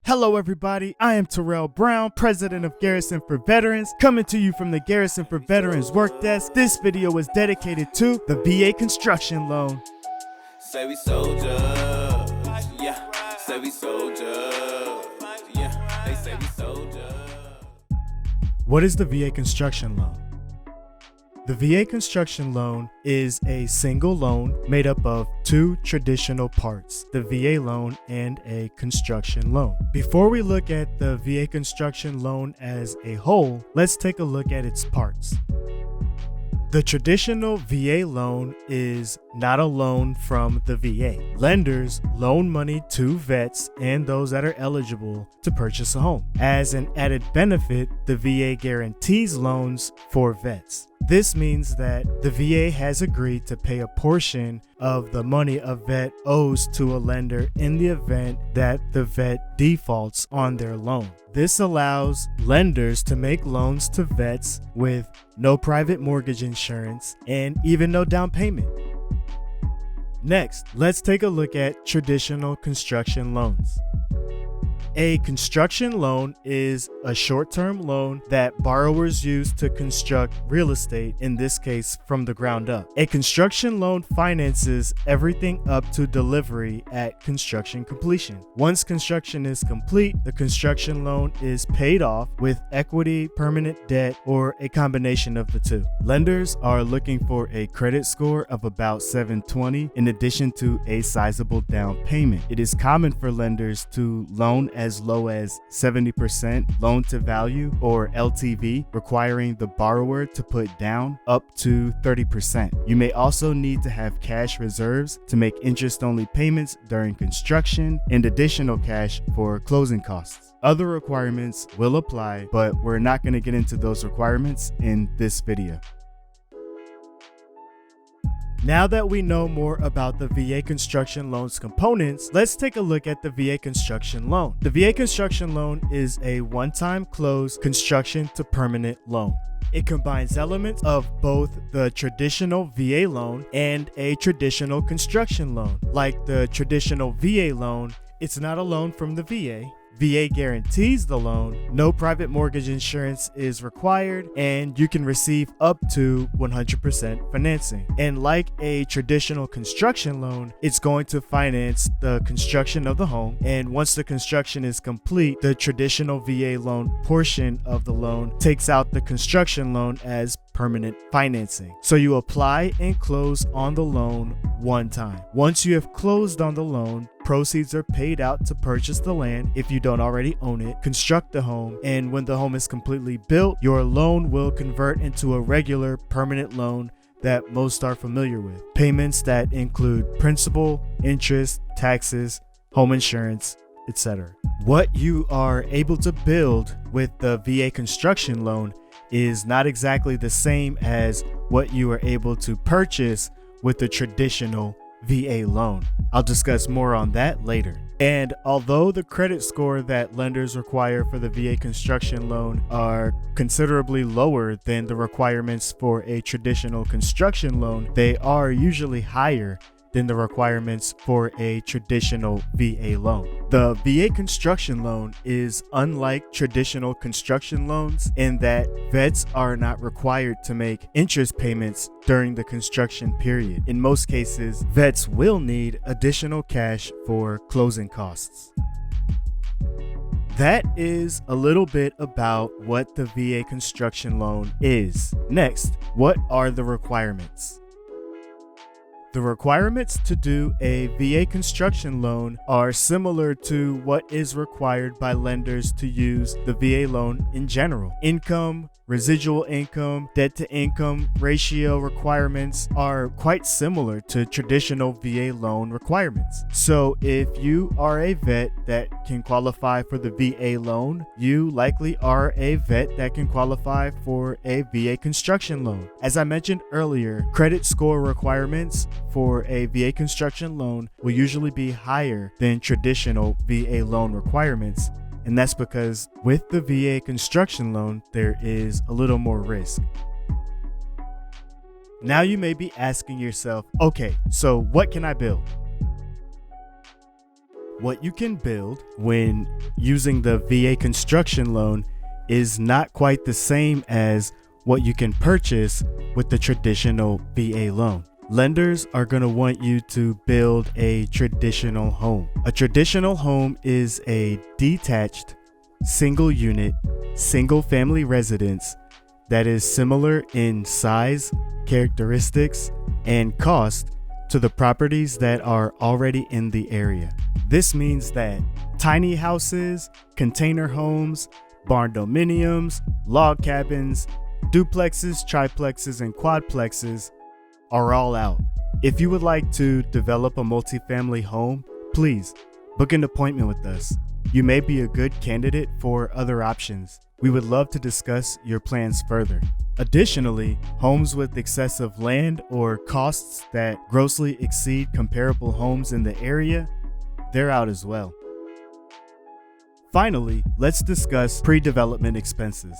Hello everybody, I am Terrell Brown, president of Garrison for Veterans, coming to you from the Garrison for Veterans work desk. This video is dedicated to the VA construction loan. Say we soldiers, yeah. Say we soldiers, yeah. They say we soldiers. What is the VA construction loan? The VA construction loan is a single loan made up of two traditional parts, the VA loan and a construction loan. Before we look at the VA construction loan as a whole, let's take a look at its parts. The traditional VA loan is not a loan from the VA. Lenders loan money to vets and those that are eligible to purchase a home. As an added benefit, the VA guarantees loans for vets. This means that the VA has agreed to pay a portion of the money a vet owes to a lender in the event that the vet defaults on their loan. This allows lenders to make loans to vets with no private mortgage insurance and even no down payment. Next, let's take a look at traditional construction loans. A construction loan is a short-term loan that borrowers use to construct real estate, in this case from the ground up. A construction loan finances everything up to delivery at construction completion. Once construction is complete, the construction loan is paid off with equity, permanent debt, or a combination of the two. Lenders are looking for a credit score of about 720 in addition to a sizable down payment. It is common for lenders to loan as low as 70% loan to value or LTV, requiring the borrower to put down up to 30%. You may also need to have cash reserves to make interest-only payments during construction and additional cash for closing costs. Other requirements will apply, but we're not going to get into those requirements in this video. Now that we know more about the VA construction loan's components, let's take a look at the VA construction loan. The VA construction loan is a one-time close construction to permanent loan. It combines elements of both the traditional VA loan and a traditional construction loan. Like the traditional VA loan, it's not a loan from the VA. VA guarantees the loan, no private mortgage insurance is required, and you can receive up to 100% financing. And like a traditional construction loan, it's going to finance the construction of the home, and once the construction is complete, the traditional VA loan portion of the loan takes out the construction loan as permanent financing. So you apply and close on the loan one time. Once you have closed on the loan, proceeds are paid out to purchase the land if you don't already own it, construct the home, and when the home is completely built, your loan will convert into a regular permanent loan that most are familiar with. Payments that include principal, interest, taxes, home insurance, etc. What you are able to build with the VA construction loan is not exactly the same as what you are able to purchase with the traditional VA loan. I'll discuss more on that later. And although the credit score that lenders require for the VA construction loan are considerably lower than the requirements for a traditional construction loan, they are usually higher than the requirements for a traditional VA loan. The VA construction loan is unlike traditional construction loans in that vets are not required to make interest payments during the construction period. In most cases, vets will need additional cash for closing costs. That is a little bit about what the VA construction loan is. Next, what are the requirements? The requirements to do a VA construction loan are similar to what is required by lenders to use the VA loan in general. Income, residual income, debt to income ratio requirements are quite similar to traditional VA loan requirements. So if you are a vet that can qualify for the VA loan, you likely are a vet that can qualify for a VA construction loan. As I mentioned earlier, credit score requirements for a VA construction loan will usually be higher than traditional VA loan requirements, and that's because with the VA construction loan, there is a little more risk. Now you may be asking yourself, okay, so what can I build? What you can build when using the VA construction loan is not quite the same as what you can purchase with the traditional VA loan. Lenders are going to want you to build a traditional home. A traditional home is a detached, single unit, single family residence that is similar in size, characteristics, and cost to the properties that are already in the area. This means that tiny houses, container homes, barn dominiums, log cabins, duplexes, triplexes, and quadplexes are all out. If you would like to develop a multifamily home, please book an appointment with us. You may be a good candidate for other options. We would love to discuss your plans further. Additionally, homes with excessive land or costs that grossly exceed comparable homes in the area, they're out as well. Finally, let's discuss pre-development expenses.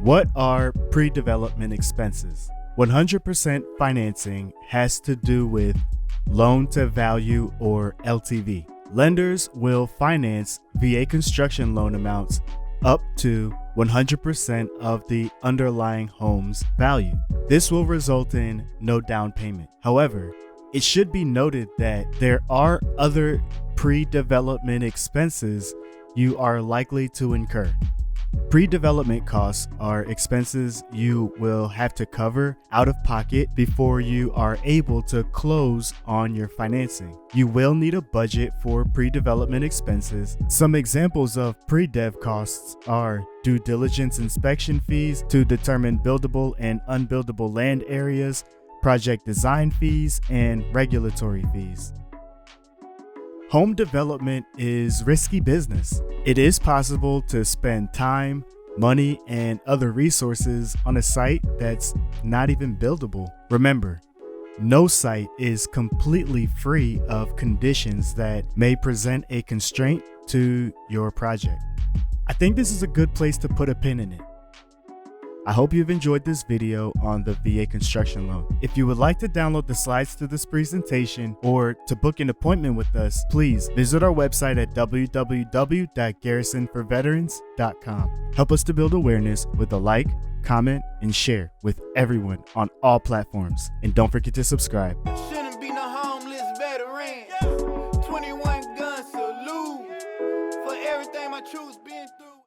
What are pre-development expenses? 100% financing has to do with loan to value or LTV. Lenders will finance VA construction loan amounts up to 100% of the underlying home's value. This will result in no down payment. However, it should be noted that there are other pre-development expenses you are likely to incur. Pre-development costs are expenses you will have to cover out of pocket before you are able to close on your financing. You will need a budget for pre-development expenses. Some examples of pre-dev costs are due diligence inspection fees to determine buildable and unbuildable land areas, project design fees, and regulatory fees. Home development is risky business. It is possible to spend time, money, and other resources on a site that's not even buildable. Remember, no site is completely free of conditions that may present a constraint to your project. I think this is a good place to put a pin in it. I hope you've enjoyed this video on the VA construction loan. If you would like to download the slides to this presentation or to book an appointment with us, please visit our website at www.garrisonforveterans.com. Help us to build awareness with a like, comment, and share with everyone on all platforms. And don't forget to subscribe.